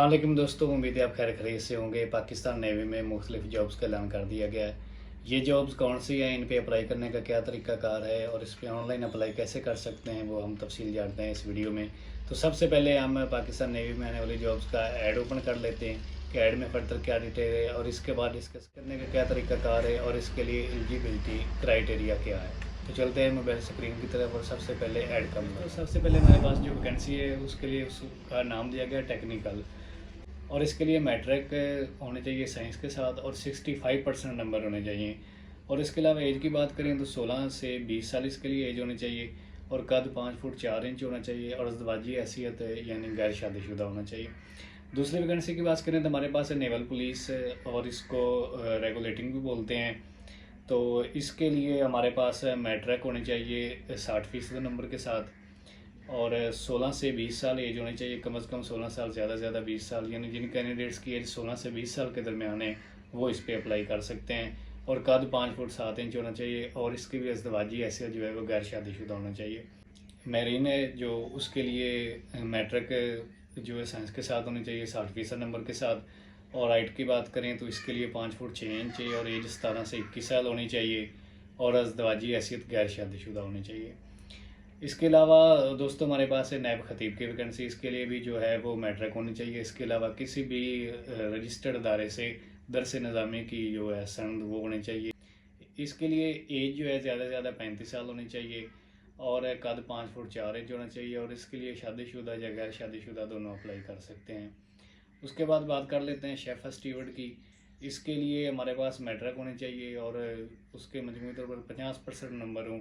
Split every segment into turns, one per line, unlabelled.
वालेकुम दोस्तों, उम्मीद है आप खैर खैरियत से होंगे। पाकिस्तान नेवी में मुख्तलिफ जॉब्स का ऐलान कर दिया गया है। ये जॉब्स कौन सी हैं, इन पे अप्लाई करने का क्या तरीकाकार है और इस पे ऑनलाइन अप्लाई कैसे कर सकते हैं, वो हम तफसील जानते हैं इस वीडियो में। तो सबसे पहले हम पाकिस्तान नेवी में आने वाली जॉब्स का ऐड ओपन कर लेते हैं कि ऐड में फ़र्दर क्या डिटेल है और इसके बाद डिस्कस करने का क्या तरीकाकार है और इसके लिए एलिजिबिलिटी क्राइटेरिया क्या है। तो चलते हैं मोबाइल स्क्रीन की तरफ और सबसे पहले ऐड कर लो। तो सबसे पहले हमारे पास जो वैकेंसी है उसके लिए उसका नाम दिया गया टेक्निकल, और इसके लिए मैट्रिक होने चाहिए साइंस के साथ और 65% नंबर होने चाहिए। और इसके अलावा एज की बात करें तो 16 से 20 साल इसके लिए एज होनी चाहिए और कद 5 फुट 4 इंच होना चाहिए और अज़दवाजी हैसियत यानी गैर शादीशुदा होना चाहिए। दूसरी वैकेंसी की बात करें तो हमारे पास है नेवल पुलिस, और इसको रेगुलेटिंग भी बोलते हैं। तो इसके लिए हमारे पास मैट्रिक होनी चाहिए 60% नंबर के साथ और 16 से 20 साल एज होनी चाहिए, कम से कम 16 साल, ज़्यादा से ज़्यादा 20 साल, यानी जिन कैंडिडेट्स की एज 16 से 20 साल के दरमियान है वो इस पर अप्लाई कर सकते हैं। और कद 5 फुट 7 इंच होना चाहिए और इसकी भी अज़दवाजी हैसियत जो है वो गैर शादीशुदा होना चाहिए। मेरीन है जो उसके लिए मैट्रिक जो है साइंस के साथ होनी चाहिए 60% नंबर के साथ। और हाइट की बात करें तो इसके लिए 5 फुट 6 इंच और एज 17 से 21 साल होनी चाहिए और अज़दवाजी हैसियत गैर शादीशुदा होनी चाहिए। इसके अलावा दोस्तों हमारे पास है नैब खतीब की वैकेंसी, इसके लिए भी जो है वो मैट्रिक होनी चाहिए। इसके अलावा किसी भी रजिस्टर्ड अदारे से दरस निज़ामी की जो है सनद वो होनी चाहिए। इसके लिए एज जो है ज़्यादा से ज़्यादा 35 साल होनी चाहिए और कद 5 फुट 4 इंच होना चाहिए और इसके लिए शादीशुदा या गैर शादीशुदा दोनों अप्लाई कर सकते हैं। उसके बाद बात कर लेते हैं शेफ़ स्टीवर्ड की। इसके लिए हमारे पास मैट्रिक होनी चाहिए और उसके मजमूई तौर पर 50% नंबर हों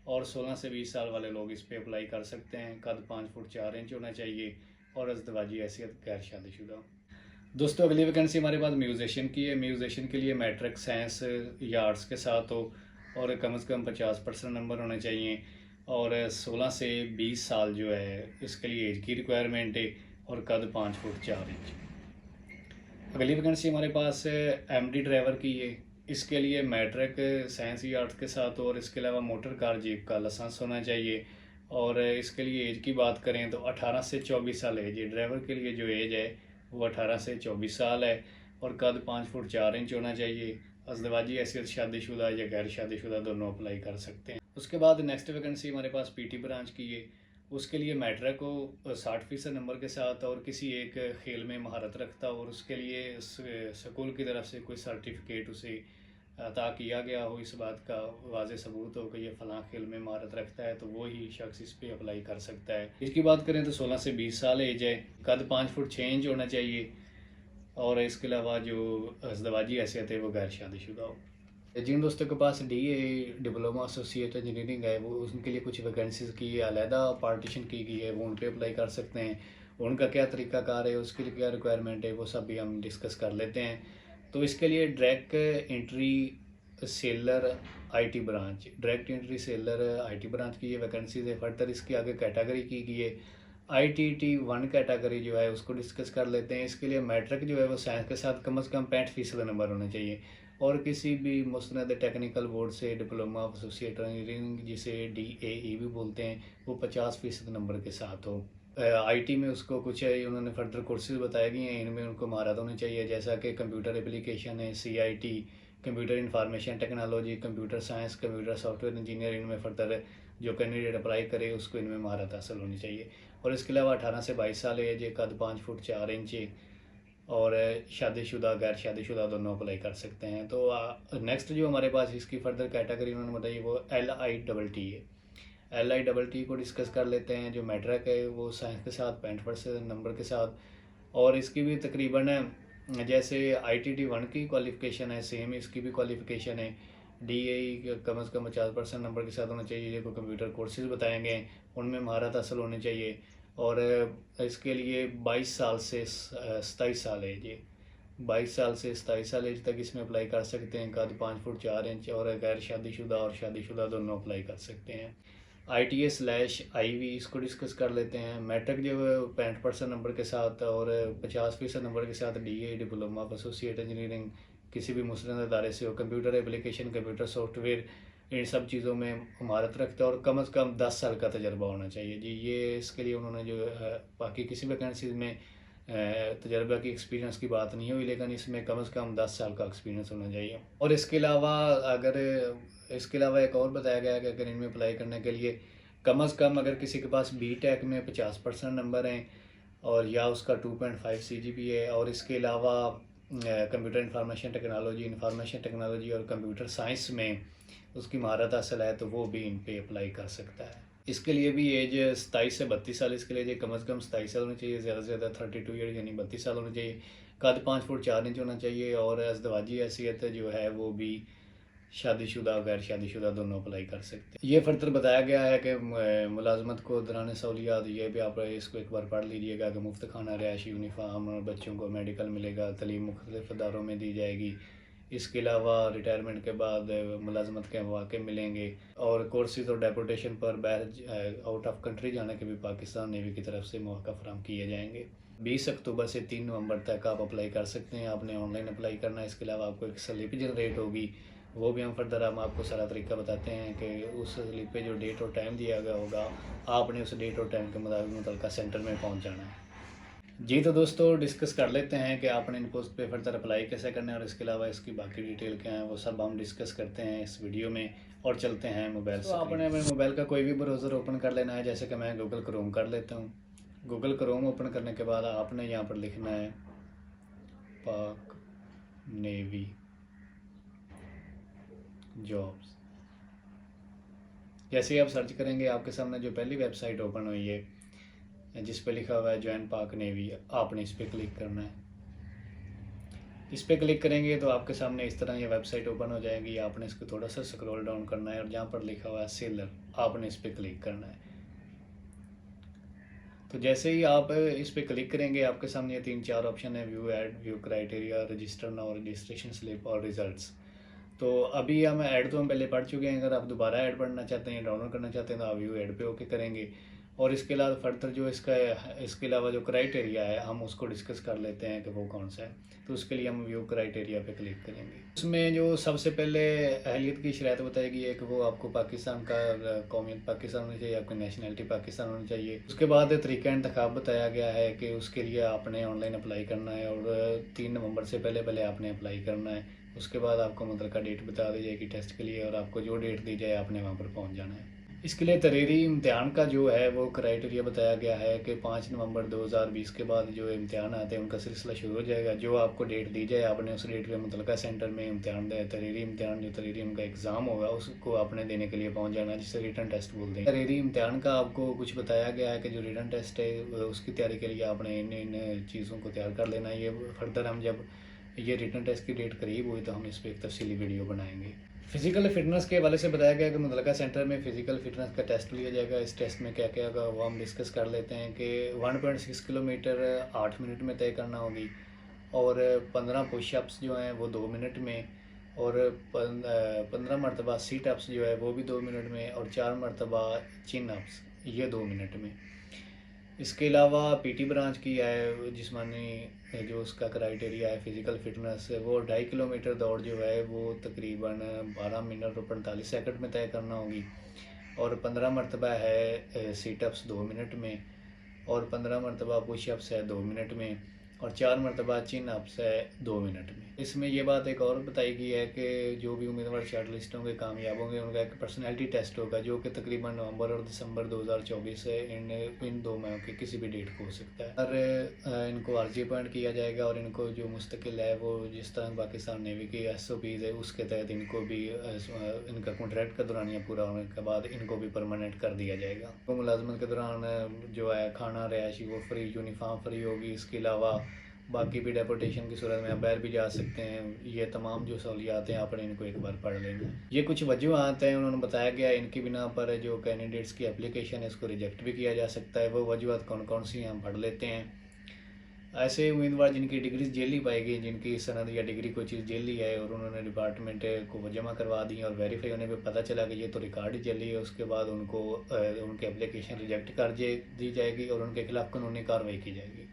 और 16 से 20 साल वाले लोग इस पे अप्लाई कर सकते हैं। कद 5 फुट 4 इंच होना चाहिए और अज़दवाजी हैसियत गैर शादीशुदा। दोस्तों अगली वैकेंसी हमारे पास म्यूजिशियन की है। म्यूजिशियन के लिए मैट्रिक साइंस या आर्ट्स के साथ हो और कम से कम 50% नंबर होने चाहिए और 16 से 20 साल जो है इसके लिए एज की रिक्वायरमेंट है और कद 5 फुट 4 इंच। अगली वैकेंसी हमारे पास एमडी ड्राइवर की है। इसके लिए मैट्रिक साइंस या आर्ट्स के साथ और इसके अलावा मोटर कार जीप का लाइसेंस होना चाहिए और इसके लिए एज की बात करें तो 18 से 24 साल एज है। ड्राइवर के लिए जो एज है वो 18 से 24 साल है और कद 5 फुट 4 इंच होना चाहिए। अज़दवाजी हैसियत शादीशुदा या गैर शादीशुदा दोनों अप्लाई कर सकते हैं। उसके बाद नेक्स्ट वैकेंसी हमारे पास पीटी ब्रांच की है। उसके लिए मैट्रिक को 60% नंबर के साथ और किसी एक खेल में महारत रखता और उसके लिए स्कूल की तरफ से कोई सर्टिफिकेट उसे अता किया गया हो, इस बात का वाज़ेह सबूत हो कि ये फ़लाँ खेल में महारत रखता है, तो वो ही शख्स इस पे अप्लाई कर सकता है। इसकी बात करें तो 16 से 20 साल एज है, कद 5 फुट 6 इंच होना चाहिए और इसके अलावा जो अज़दवाजी हैसियत है वो गैर शादीशुदा हो। जिन दोस्तों के पास DA डिप्लोमा एसोसिएट इंजीनियरिंग है वो उनके लिए कुछ वैकेंसीज़ की अलहदा पार्टीशन की गई है, वो उन पे अप्लाई कर सकते हैं। उनका क्या तरीकाकार है, उसके लिए क्या रिक्वायरमेंट है, वो सब भी हम डिस्कस कर लेते हैं। तो इसके लिए direct entry seller IT branch, direct entry seller IT branch की ये वैकेंसीज है। फर्दर इसकी आगे कैटेगरी की गई है ITT1 कैटेगरी जो है उसको डिस्कस कर लेते हैं। इसके लिए मैट्रिक जो है वो साइंस के साथ कम से कम 65% नंबर होने चाहिए और किसी भी मुस्तनद टेक्निकल बोर्ड से डिप्लोमा ऑफ एसोसिएट इंजीनियरिंग जिसे DAE भी बोलते हैं वो 50% नंबर के साथ हो। IT में उसको कुछ है उन्होंने फर्दर कोर्सेज बताए गए हैं, इनमें उनको महारत होनी चाहिए, जैसा कि कंप्यूटर एप्लीकेशन है CIT, computer information technology, computer science, computer software engineer. इनमें फर्दर जो कैंडिडेट अप्लाई करे उसको इनमें महारत हासिल होनी चाहिए। और इसके अलावा 18 से 22 साल एज है, कद 5 फुट 4 इंच और शादीशुदा गैर शादीशुदा दोनों अप्लाई कर सकते हैं। तो नेक्स्ट जो हमारे पास इसकी फर्दर कैटेगरी उन्होंने बताई वो LITT है। LITT को डिस्कस कर लेते हैं। जो मैट्रिक है वो साइंस के साथ 65% नंबर के साथ और इसकी भी तकरीबन जैसे ITT1 की क्वालिफ़िकेशन है सेम इसकी भी क्वालिफ़िकेशन है। DAE कम से कम 50% नंबर के साथ होना चाहिए। जो कंप्यूटर कोर्सेज बताएंगे उनमें महारत हासिल होनी चाहिए और इसके लिए 22 साल से 27 साल एज है, 22 साल से 27 साल एज तक इसमें अप्लाई कर सकते हैं। कद 5 फुट 4 इंच और गैर शादीशुदा और शादीशुदा दोनों अप्लाई कर सकते हैं। ITA/IV इसको डिस्कस कर लेते हैं। मैट्रिक जो है 65% नंबर के साथ और 50% नंबर के साथ DA diploma of associate engineering किसी भी मुस्लिम अदारे से हो, कंप्यूटर एप्लीकेशन, कंप्यूटर सॉफ्टवेयर, इन सब चीज़ों में महारत रखते हैं और कम से कम 10 साल का तजर्बा होना चाहिए जी। ये इसके लिए उन्होंने जो बाकी किसी वैकेंसीज में तजर्बा की एक्सपीरियंस की बात नहीं हुई, लेकिन इसमें कम से कम 10 साल का एक्सपीरियंस होना चाहिए। और इसके अलावा एक और बताया गया है कि अगर इनमें अप्लाई करने के लिए कम से कम अगर किसी के पास BTech में 50% नंबर हैं और या उसका 2.5 CGPA है, और इसके अलावा कंप्यूटर इंफॉर्मेशन टेक्नोलॉजी और कंप्यूटर साइंस में उसकी महारत हासिल है, तो वो भी इन पे अप्लाई कर सकता है। इसके लिए भी एज 27 से 32 साल इसके लिए कम से कम 27 साल होनी चाहिए, ज़्यादा से ज़्यादा 32 ईयर यानी 32 साल होने चाहिए। कद 5 फुट 4 इंच होना चाहिए, और अज़दवाजी हैसियत जो है वो भी शादीशुदा और गैर शादीशुदा दोनों अप्लाई कर सकते हैं। ये फर्दर बताया गया है कि मुलाजमत को दौरान सहूलियात, ये भी आप इसको एक बार पढ़ लीजिएगा कि मुफ्त खाना, रिहायशी यूनिफार्म, और बच्चों को मेडिकल मिलेगा, तलीम मुख्तलिफ अदारों में दी जाएगी। इसके अलावा रिटायरमेंट के बाद मुलाजमत के मौके मिलेंगे, और कोर्सेज और डेपुटेशन पर बाहर आउट ऑफ कंट्री जाने के भी पाकिस्तान नेवी की तरफ से मौका फराहम किए जाएंगे। 20 अक्टूबर से 3 नवंबर तक आप अप्लाई कर सकते हैं। आपने ऑनलाइन अप्लाई करना है। इसके अलावा आपको एक स्लिप जनरेट होगी, वो भी हम आपको सारा तरीका बताते हैं कि उस स्लिप पे जो डेट और टाइम दिया गया होगा, आपने उस डेट और टाइम के मुताबिक मुतल्लिका सेंटर में पहुंच जाना है। जी तो दोस्तों, डिस्कस कर लेते हैं कि आपने इन पोस्ट पे फर्दर अप्लाई कैसे करना है, और इसके अलावा इसकी बाकी डिटेल क्या है वो सब हम डिस्कस करते हैं इस वीडियो में। और चलते हैं मोबाइल से। तो आपने अपने मोबाइल का कोई भी ब्राउज़र ओपन कर लेना है, जैसे कि मैं गूगल क्रोम कर लेता हूँ। गूगल क्रोम ओपन करने के बाद आपने यहाँ पर लिखना है पाक नेवी जॉब्स। जैसे ही आप सर्च करेंगे, आपके सामने जो पहली वेबसाइट ओपन हुई है जिस पे लिखा हुआ है जॉइन पाक नेवी, आपने इस पर क्लिक करना है। इस पर क्लिक करेंगे तो आपके सामने इस तरह ये वेबसाइट ओपन हो जाएगी। आपने इसको थोड़ा सा स्क्रॉल डाउन करना है, और जहाँ पर लिखा हुआ है सेलर, आपने इस पर क्लिक करना है। तो जैसे ही आप इस पर क्लिक करेंगे, आपके सामने ये 3-4 ऑप्शन है, view add, view criteria, register now, registration slip और रिजल्ट्स। तो अभी हम ऐड तो हम पहले पढ़ चुके हैं। अगर आप दोबारा ऐड पढ़ना चाहते हैं, डाउनलोड करना चाहते हैं, तो आप व्यू ऐड पे ओके करेंगे। और इसके अलावा फर्दर जो इसके अलावा जो क्राइटेरिया है, हम उसको डिस्कस कर लेते हैं कि वो कौन सा है। तो उसके लिए हम व्यू क्राइटेरिया पे क्लिक करेंगे। उसमें जो सबसे पहले अहलियत की शर्त बताएगी है कि वो आपको पाकिस्तान का कौमियत पाकिस्तान होनी चाहिए, आपकी नेशनलिटी पाकिस्तान होनी चाहिए। उसके बाद तरीका इंतखाब बताया गया है कि उसके लिए आपने ऑनलाइन अप्लाई करना है, और 3 नवंबर से पहले पहले आपने अप्लाई करना है। उसके बाद आपको मुतल्लिका डेट बता दी जाएगी टेस्ट के लिए, और आपको जो डेट दी जाए आपने वहाँ पर पहुँच जाना है। इसके लिए तहरीरी इम्तिहान का जो है वो क्राइटेरिया बताया गया है कि 5 नवंबर 2020 के बाद जो इम्तिहान आते हैं उनका सिलसिला शुरू हो जाएगा। जो आपको डेट दी जाए, आपने उस डेट पे मुतल्लिका सेंटर में इम्तिहान तहरीरी इम्तिहान जो तहरीरी उनका एग्ज़ाम होगा उसको आपने देने के लिए पहुंच जाना, जिसे रिटन टेस्ट बोलते हैं। तहरीरी इम्तिहान का आपको कुछ बताया गया है कि जो रिटन टेस्ट है उसकी तैयारी के लिए आपने इन चीज़ों को तैयार कर लेना है। ये फर्दर हम जब ये रिटन टेस्ट की डेट करीब हुई तो हम इस पर एक तफसीली वीडियो बनाएंगे। फिजिकल फिटनेस के हवाले से बताया गया कि मुतल्लिका सेंटर में फिजिकल फिटनेस का टेस्ट लिया जाएगा। इस टेस्ट में क्या क्या होगा वो हम डिस्कस कर लेते हैं कि 1.6 किलोमीटर 8 मिनट में तय करना होगी, और 15 पुशअप्स जो हैं वो 2 मिनट में, और 15 मरतबा सीट अप्स जो है वो भी 2 मिनट में, और 4 मरतबा चिन अप्स ये 2 मिनट में। इसके अलावा पीटी ब्रांच की है जिस्मानी जो उसका क्राइटेरिया है फिज़िकल फिटनेस, वो 2.5 किलोमीटर दौड़ जो है वो तकरीबन 12 मिनट और 45 सेकंड में तय करना होगी, और 15 मरतबा है सीटअप्स 2 मिनट में, और 15 मरतबा पुशअप्स है 2 मिनट में, और 4 मरतबा चिन अप्स है 2 मिनट में। इसमें ये बात एक और बताई गई है कि जो भी उम्मीदवार शॉर्ट लिस्ट होंगे, कामयाब होंगे, उनका एक पर्सनैलिटी टेस्ट होगा जो कि तकरीबन नवंबर और दिसंबर 2024 से इन 2 माह की किसी भी डेट को हो सकता है। और इनको आर्जी अपॉइंट किया जाएगा, और इनको जो मुस्तकिल है वो जिस तरह पाकिस्तान नेवी की SOPs है उसके तहत इनको भी इनका कॉन्ट्रैक्ट का दौरानिया पूरा होने के बाद इनको भी परमानेंट कर दिया जाएगा। तो मुलाजमत के दौरान जो है खाना, रिहायशी वो फ्री, यूनिफार्म फ्री होगी। इसके अलावा बाकी भी डेपुटेशन की सूरत में आप बाहर भी जा सकते हैं। ये तमाम जो सहूलियात हैं आपने इनको एक बार पढ़ लेना। ये कुछ वजूहत हैं, उन्होंने बताया गया इनकी बिना पर जो कैंडिडेट्स की एप्लीकेशन है इसको रिजेक्ट भी किया जा सकता है। वो वजूहत कौन कौन सी हैं हम पढ़ लेते हैं। ऐसे उम्मीदवार जिनकी डिग्री जेली पाई गई, जिनकी सनद या डिग्री कोई चीज़ जेली है और उन्होंने डिपार्टमेंट को वो जमा करवा दी और वेरीफाई होने पे पता चला कि ये तो रिकॉर्ड ही जेली है, उसके बाद उनको उनकी एप्लीकेशन रिजेक्ट कर दी जाएगी और उनके खिलाफ कानूनी कार्रवाई की जाएगी।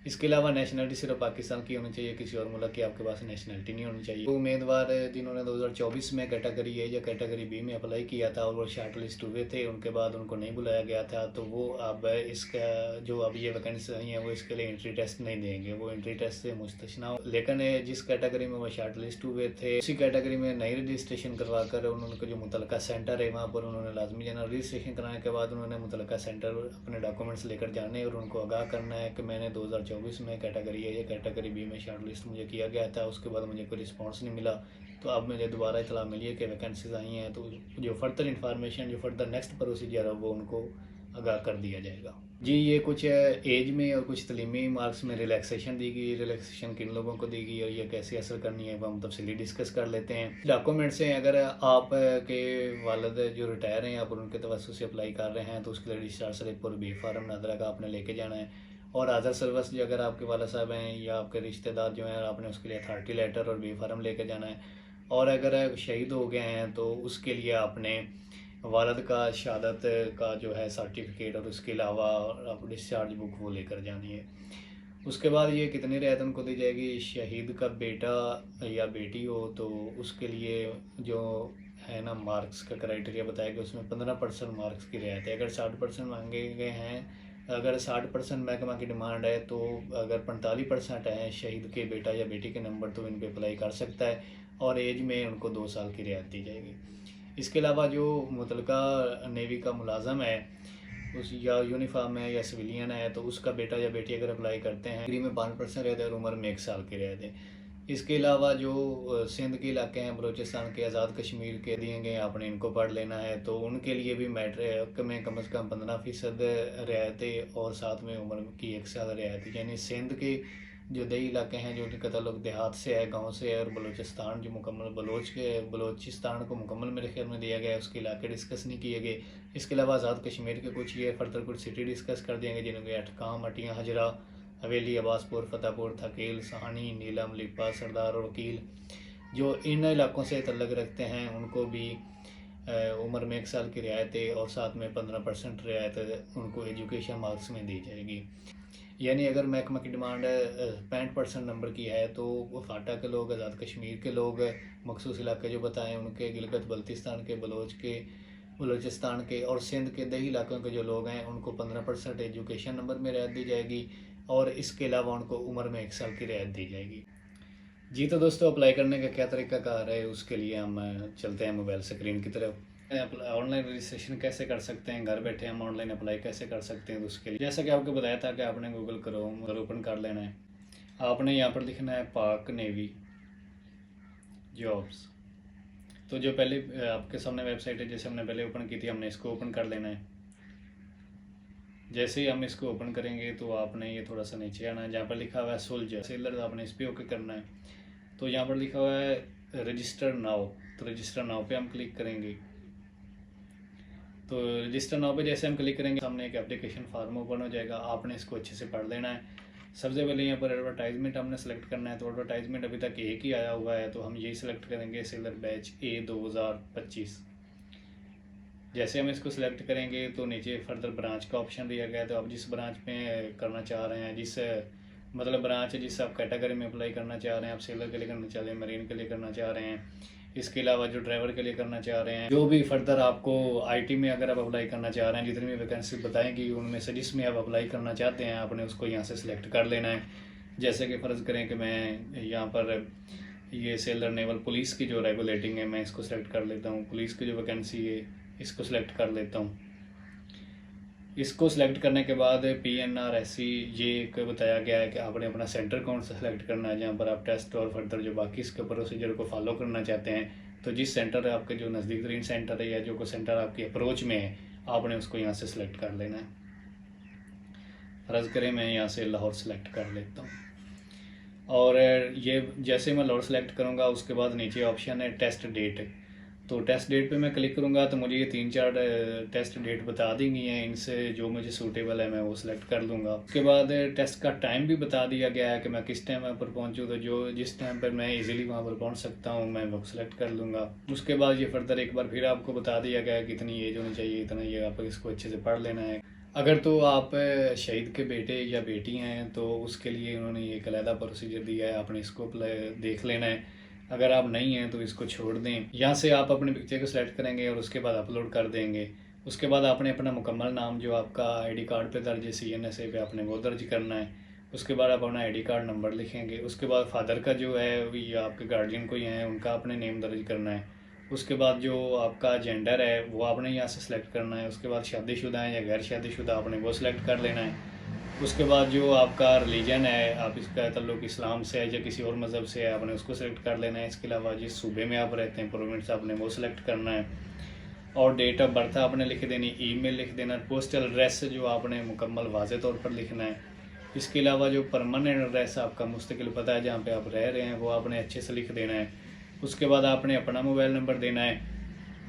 इसके अलावा नेशनलिटी सिर्फ पाकिस्तान की होनी चाहिए, किसी और मुल्क की आपके पास नेशनलिटी नहीं होनी चाहिए। तो उम्मीदवार जिन्होंने 2024 में कैटेगरी ए या कैटेगरी बी में अप्लाई किया था और वो शॉर्ट लिस्ट हुए थे, उनके बाद उनको नहीं बुलाया गया था, तो वो अब इसका जो अब ये वैकेंसी आई हैं वो इसके लिए एंट्री टेस्ट नहीं देंगे, वो एंट्री टेस्ट से मुस्तस्ना। लेकिन जिस कैटेगरी में वो शॉर्ट लिस्ट हुए थे उसी कैटेगरी में नई रजिस्ट्रेशन करवा कर उनका जो मुतलका सेंटर है वहाँ पर उन्होंने लाजमी जाना। रजिस्ट्रेशन कराने के बाद उन्होंने मुतलका सेंटर अपने डॉक्यूमेंट्स लेकर जाने और उनको आगाह करना है कि मैंने 2024 में कैटेगरी ए या कैटेगरी बी में शॉर्ट लिस्ट मुझे किया गया था, उसके बाद मुझे कोई रिस्पांस नहीं मिला, तो अब मुझे दोबारा इतला मिली है कि वैकेंसीज आई हैं, तो जो फर्दर इन्फॉर्मेशन जो फर्दर नेक्स्ट प्रोसीजर है वो उनको आगाह कर दिया जाएगा। जी ये कुछ एज में और कुछ तलीमी मार्क्स में रिलैक्सेशन दी गई। रिलैक्सेशन किन लोगों को दी गई और ये कैसे असर करनी है वो हम तफसीली डिस्कस कर लेते हैं। डॉक्यूमेंट्स हैं, अगर आप के वालिद जो रिटायर हैं आप उनके तवस्सुस से अप्लाई कर रहे हैं तो उसके लिए डिस्चार्ज स्लिप और बी फार्म नादरा का आपने लेके जाना है। और अदर सर्विस जो अगर आपके वाला साहब हैं या आपके रिश्तेदार जो हैं आपने उसके लिए अथॉरिटी लेटर और बी फार्म लेके जाना है। और अगर शहीद हो गए हैं तो उसके लिए आपने वालद का शहादत का जो है सर्टिफिकेट और उसके अलावा आप डिस्चार्ज बुक वो लेकर जानी है। उसके बाद ये कितनी रियायत उनको दी जाएगी, शहीद का बेटा या बेटी हो तो उसके लिए जो है ना मार्क्स का क्राइटेरिया बताया गया उसमें 15% मार्क्स की रियायत है। अगर 60% मांगे गए हैं, अगर 60% महकमा की डिमांड है तो अगर 45% है शहीद के बेटा या बेटी के नंबर तो इन पर अप्लाई कर सकता है और एज में उनको 2 साल की रियायत दी जाएगी। इसके अलावा जो मुतलका नेवी का मुलाजम है उस या यूनिफॉर्म है या सिविलियन है तो उसका बेटा या बेटी अगर अप्लाई करते हैं डिग्री में 5% रहते हैं और उम्र में 1 साल की रहते हैं। इसके अलावा जो सिंध के इलाके हैं, बलूचिस्तान के, आज़ाद कश्मीर के दिए गए आपने इनको पढ़ लेना है तो उनके लिए भी मैट्रिक में कम से कम 15% रियायतें और साथ में उम्र की 1 साल रियायत। यानी सिंध के जो दही इलाके हैं जो उनका ताल्लुक देहात से है, गांव से है, और बलूचिस्तान जो मुकम्मल बलूचिस्तान को मुकम्मल मेरे ख्याल में दिया गया है, उसके इलाके डिस्कस नहीं किए गए। इसके अलावा आज़ाद कश्मीर के कुछ ये फर्दर कुछ सिटी डिस्कस कर दिए गए जिनके अटकाम, अटियाँ, हजरा, हवेली, अब्बासपुर, फतेहपुर, थकील, सहानी, नीलम, लिपा, सरदार और वकील जो इन इलाकों से तल्लुक़ रखते हैं उनको भी उम्र में 1 साल की रियायत है और साथ में 15% रियायत उनको एजुकेशन मार्क्स में दी जाएगी। यानी अगर महकमा की डिमांड 65% नंबर की है तो वो फाटा के लोग, आज़ाद कश्मीर के लोग, मखसूस इलाके जो बताएं उनके, गिलगित बल्तिस्तान के, बलूचिस्तान के और सिंध के दही इलाकों के जो लोग हैं उनको 15% एजुकेशन नंबर में रियायत दी जाएगी और इसके अलावा उनको उम्र में 1 साल की रियायत दी जाएगी। जी तो दोस्तों अप्लाई करने का क्या तरीक़ाकार है उसके लिए हम चलते हैं मोबाइल स्क्रीन की तरफ। ऑनलाइन रजिस्ट्रेशन कैसे कर सकते हैं, घर बैठे हम ऑनलाइन अप्लाई कैसे कर सकते हैं तो उसके लिए जैसा कि आपको बताया था कि आपने गूगल क्रोम ओपन कर लेना है। आपने यहाँ पर लिखना है पाक नेवी जॉब्स। तो जो पहले आपके सामने वेबसाइट है जैसे हमने पहले ओपन की थी हमने इसको ओपन कर लेना है। जैसे ही हम इसको ओपन करेंगे तो आपने ये थोड़ा सा नीचे आना है, जहाँ पर लिखा हुआ है सोल्जर सेलर आपने इस पर ओके करना है। तो यहाँ पर लिखा हुआ है रजिस्टर नाउ, तो रजिस्टर नाउ पे हम क्लिक करेंगे। तो रजिस्टर नाउ पे जैसे हम क्लिक करेंगे सामने एक एप्लीकेशन फार्म ओपन हो जाएगा, आपने इसको अच्छे से पढ़ लेना है। सबसे पहले यहाँ पर एडवर्टाइजमेंट हमने सेलेक्ट करना है, तो एडवर्टाइजमेंट अभी तक एक ही आया हुआ है तो हम यही सेलेक्ट करेंगे, सेलर बैच ए 2025। जैसे हम इसको सिलेक्ट करेंगे तो नीचे फर्दर ब्रांच का ऑप्शन दिया गया है, तो आप जिस ब्रांच में करना चाह रहे हैं, जिस मतलब ब्रांच है जिस आप कैटेगरी में अप्लाई करना चाह रहे हैं, आप सेलर के लिए करना चाह रहे हैं, मरीन के लिए करना चाह रहे हैं, इसके अलावा जो ड्राइवर के लिए करना चाह रहे हैं, जो भी फर्दर आपको आईटी में अगर आप अप्लाई करना चाह रहे हैं, जितनी भी वैकेंसी बताएंगी उनमें से जिसमें आप अप्लाई करना चाहते हैं आपने उसको यहाँ से सिलेक्ट कर लेना है। जैसे कि फ़र्ज़ करें कि मैं यहाँ पर ये सेलर नेवल पुलिस की जो रेगुलेटिंग है मैं इसको सिलेक्ट कर लेता हूँ, पुलिस की जो वैकेंसी है इसको सिलेक्ट कर लेता हूँ। इसको सिलेक्ट करने के बाद PNR SC ये एक बताया गया है कि आपने अपना सेंटर कौन सा सिलेक्ट करना है, जहाँ पर आप टेस्ट और फर्दर जो बाकी इसके प्रोसीजर को फॉलो करना चाहते हैं। तो जिस सेंटर है आपके जो नज़दीक तरीन सेंटर है या जो को सेंटर आपकी अप्रोच में है आपने उसको यहाँ से सिलेक्ट कर लेना है। फ़र्ज़ करें मैं यहाँ से लाहौर सेलेक्ट कर लेता हूँ और ये जैसे मैं लाहौर सेलेक्ट करूँगा उसके बाद नीचे ऑप्शन है टेस्ट डेट। तो टेस्ट डेट पे मैं क्लिक करूँगा तो मुझे ये 3-4 टेस्ट डेट बता दी गई हैं, इनसे जो मुझे सूटेबल है मैं वो सिलेक्ट कर लूँगा। उसके बाद टेस्ट का टाइम भी बता दिया गया है कि मैं किस टाइम वहाँ पर पहुँचूँ, तो जो जिस टाइम पर मैं इजीली वहाँ पर पहुँच सकता हूँ मैं वो सिलेक्ट कर लूँगा। उसके बाद ये फर्दर एक बार फिर आपको बता दिया गया है कितनी एज होनी चाहिए, इतना ये आप इसको अच्छे से पढ़ लेना है। अगर तो आप शहीद के बेटे या बेटी हैं तो उसके लिए उन्होंने ये एक अलहदा प्रोसीजर दिया है, आपने इसको देख लेना है। अगर आप नहीं हैं तो इसको छोड़ दें। यहाँ से आप अपने पिक्चर को सिलेक्ट करेंगे और उसके बाद अपलोड कर देंगे। उसके बाद आपने अपना मुकम्मल नाम जो आपका आईडी कार्ड पे दर्ज है CNSA पे आपने वो दर्ज करना है। उसके बाद आप अपना आईडी कार्ड नंबर लिखेंगे। उसके बाद फादर का जो है या आपके गार्जियन कोई हैं उनका आपने नेम दर्ज करना है। उसके बाद जो आपका जेंडर है वो आपने यहाँ से सिलेक्ट करना है। उसके बाद शादीशुदा है या गैर शादीशुदा आपने वो सिलेक्ट कर लेना है। उसके बाद जो आपका रिलीजन है, आप इसका ताल्लुक इस्लाम से है या किसी और मज़हब से है, आपने उसको सिलेक्ट कर लेना है। इसके अलावा जिस सूबे में आप रहते हैं प्रोविंस आपने वो सिलेक्ट करना है। और डेट ऑफ बर्थ आपने लिख देनी, ईमेल लिख देना, पोस्टल एड्रेस जो आपने मुकम्मल वाज़े तौर पर लिखना है। इसके अलावा जो परमानेंट एड्रेस आपका मुस्तकिल पता है जहाँ पे आप रह रहे हैं वो आपने अच्छे से लिख देना है। उसके बाद आपने अपना मोबाइल नंबर देना है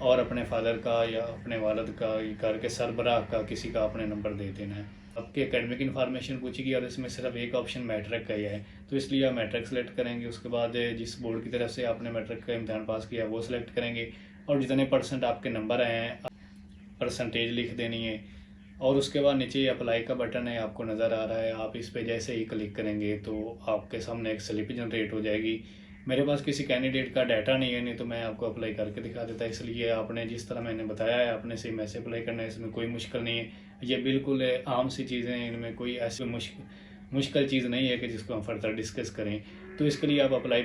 और अपने फादर का या अपने वालिद का, घर के सरबराह का किसी का अपने नंबर दे देना है। आपकी एकेडमिक इन्फॉर्मेशन पूछेगी और इसमें सिर्फ एक ऑप्शन मैट्रिक का ही है, तो इसलिए आप मैट्रिक सेलेक्ट करेंगे। उसके बाद जिस बोर्ड की तरफ से आपने मैट्रिक का इम्तहान पास किया वो सिलेक्ट करेंगे और जितने % आपके नंबर आए हैं परसेंटेज लिख देनी है। और उसके बाद नीचे अप्लाई का बटन है आपको नज़र आ रहा है, आप इस पर जैसे ही क्लिक करेंगे तो आपके सामने एक स्लिप जनरेट हो जाएगी। मेरे पास किसी कैंडिडेट का डाटा नहीं है, नहीं तो मैं आपको अप्लाई करके दिखा देता। इसलिए आपने जिस तरह मैंने बताया है आपने सेम ऐसे अप्लाई करना है, इसमें कोई मुश्किल नहीं है। ये बिल्कुल आम सी चीज़ें हैं, इनमें कोई ऐसी मुश्किल चीज़ नहीं है कि जिसको हम फर्दर डिस्कस करें। तो इसके लिए आप अप्लाई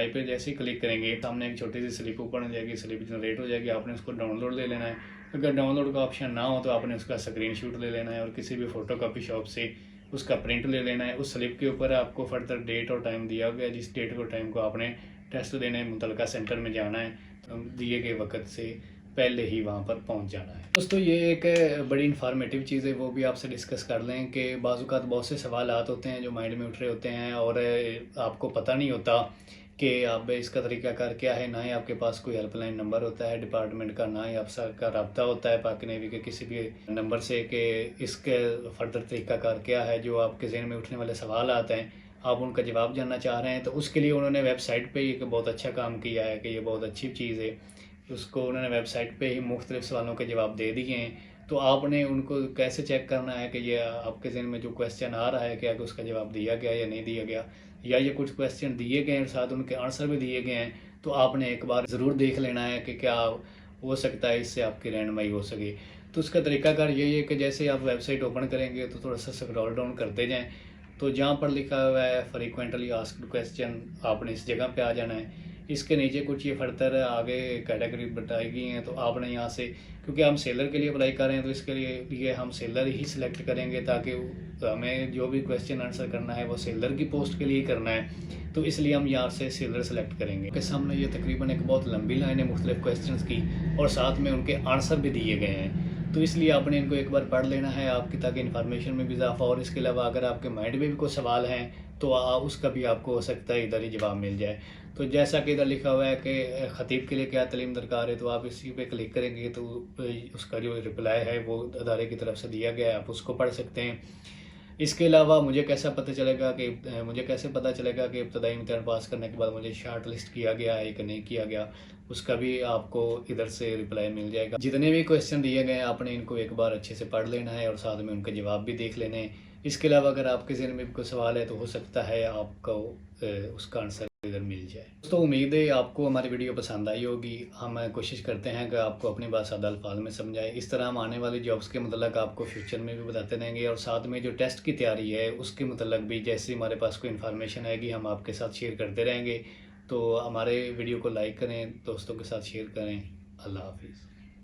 पे जैसे ही क्लिक करेंगे सामने एक छोटी सी स्लिप ऊपर आ जाएगी, स्लिप जनरेट हो जाएगी। आपने उसको डाउनलोड ले लेना है। अगर डाउनलोड का ऑप्शन ना हो तो आपने उसका स्क्रीनशॉट ले लेना है और किसी भी फ़ोटो कॉपी शॉप से उसका प्रिंट ले लेना है। उस स्लिप के ऊपर आपको फर्दर डेट और टाइम दिया गया, जिस डेट और टाइम को आपने टेस्ट देने मुतलका सेंटर में जाना है, दिए गए वक्त से पहले ही वहाँ पर पहुँच जाना है। दोस्तों ये एक बड़ी इन्फॉर्मेटिव चीज़ है, वो भी आपसे डिस्कस कर लें कि बाज़-औक़ात बहुत से सवालात होते हैं जो माइंड में उठ रहे होते हैं और आपको पता नहीं होता कि आप इसका तरीक़ाकार क्या है। ना ही आपके पास कोई हेल्पलाइन नंबर होता है डिपार्टमेंट का, ना ही आपका रब्ता होता है पाक नेवी के किसी भी नंबर से कि इसके फर्दर तरीक़ाकार क्या है। जो आपके ज़हन में उठने वाले सवाल आते हैं आप उनका जवाब जानना चाह रहे हैं तो उसके लिए उन्होंने वेबसाइट पे एक बहुत अच्छा काम किया है कि ये बहुत अच्छी चीज़ है। उसको उन्होंने वेबसाइट पे ही मुख्तलिफ सवालों के जवाब दे दिए हैं। तो आपने उनको कैसे चेक करना है कि ये आपके ज़हन में जो क्वेश्चन आ रहा है क्या कि उसका जवाब दिया गया या नहीं दिया गया, या ये कुछ क्वेश्चन दिए गए हैं और साथ उनके आंसर भी दिए गए हैं, तो आपने एक बार ज़रूर देख लेना है कि क्या हो सकता है इससे आपकी रहनुमाई हो सके। तो उसका तरीक़ाकार यही है कि जैसे आप वेबसाइट ओपन करेंगे तो थोड़ा सा स्क्रॉल डाउन करते जाएँ, तो जहाँ पर लिखा हुआ है फ्रीक्वेंटली आस्क्ड क्वेश्चन आपने इस जगह पे आ जाना है। इसके नीचे कुछ ये फर्दर आगे कैटेगरी बताई गई हैं, तो आपने यहाँ से, क्योंकि हम सेलर के लिए अप्लाई कर रहे हैं तो इसके लिए हम सेलर ही सिलेक्ट करेंगे ताकि हमें जो भी क्वेश्चन आंसर करना है वो सेलर की पोस्ट के लिए करना है। तो इसलिए हम यहाँ से सेलर सेलेक्ट करेंगे। के सामने ये तकरीबन एक बहुत लंबी लाइन है मुख्तलिफ क्वेश्चन की और साथ में उनके आंसर भी दिए गए हैं। तो इसलिए आपने इनको एक बार पढ़ लेना है आपकी, ताकि इन्फॉर्मेशन में भी इजाफा। और इसके अलावा अगर आपके माइंड में भी कोई सवाल हैं तो उसका भी आपको हो सकता है इधर ही जवाब मिल जाए। तो जैसा कि इधर लिखा हुआ है कि ख़तीब के लिए क्या तालीम दरकार है, तो आप इसी पे क्लिक करेंगे तो उसका जो रिप्लाई है वो अदारे की तरफ से दिया गया है, आप उसको पढ़ सकते हैं। इसके अलावा मुझे कैसे पता चलेगा कि इब्तदाई इम्तिहान पास करने के बाद मुझे शार्ट लिस्ट किया गया है कि नहीं किया गया, उसका भी आपको इधर से रिप्लाई मिल जाएगा। जितने भी क्वेश्चन दिए गए हैं आपने इनको एक बार अच्छे से पढ़ लेना है और साथ में उनके जवाब भी देख लेने हैं। इसके अलावा अगर आपके ज़हन में भी कोई सवाल है तो हो सकता है आपको उसका आंसर इधर मिल जाए। दोस्तों उम्मीद है आपको हमारी वीडियो पसंद आई होगी। हम कोशिश करते हैं कि आपको अपनी बात सादा अल्फाज में समझाए। इस तरह हम आने वाली जॉब्स के मतलब आपको फ्यूचर में भी बताते रहेंगे और साथ में जो टेस्ट की तैयारी है उसके मतलब भी जैसे हमारे पास कोई इन्फॉर्मेशन आएगी हम आपके साथ शेयर करते रहेंगे। तो हमारे वीडियो को लाइक करें, दोस्तों के साथ शेयर करें। अल्लाह हाफिज़।